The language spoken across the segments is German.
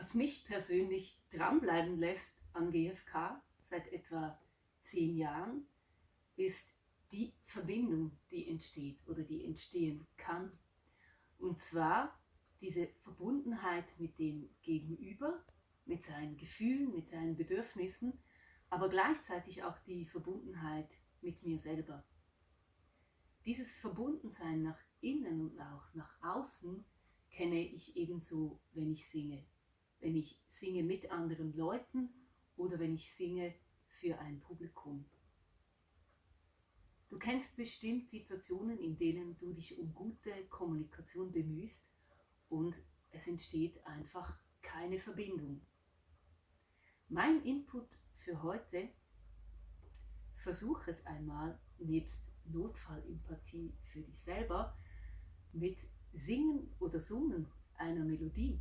Was mich persönlich dranbleiben lässt an GFK seit etwa 10 Jahren, ist die Verbindung, die entsteht oder die entstehen kann. Und zwar diese Verbundenheit mit dem Gegenüber, mit seinen Gefühlen, mit seinen Bedürfnissen, aber gleichzeitig auch die Verbundenheit mit mir selber. Dieses Verbundensein nach innen und auch nach außen kenne ich ebenso, wenn ich singe. Wenn ich singe mit anderen Leuten oder wenn ich singe für ein Publikum. Du kennst bestimmt Situationen, in denen du dich um gute Kommunikation bemühst und es entsteht einfach keine Verbindung. Mein Input für heute: Versuch es einmal, nebst Notfallempathie für dich selber, mit Singen oder Summen einer Melodie,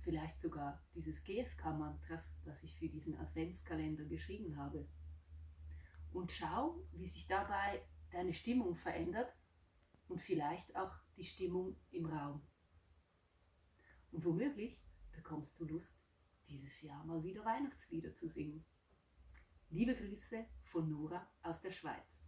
vielleicht sogar dieses GFK-Mantras, das ich für diesen Adventskalender geschrieben habe. Und schau, wie sich dabei deine Stimmung verändert und vielleicht auch die Stimmung im Raum. Und womöglich bekommst du Lust, dieses Jahr mal wieder Weihnachtslieder zu singen. Liebe Grüße von Nora aus der Schweiz.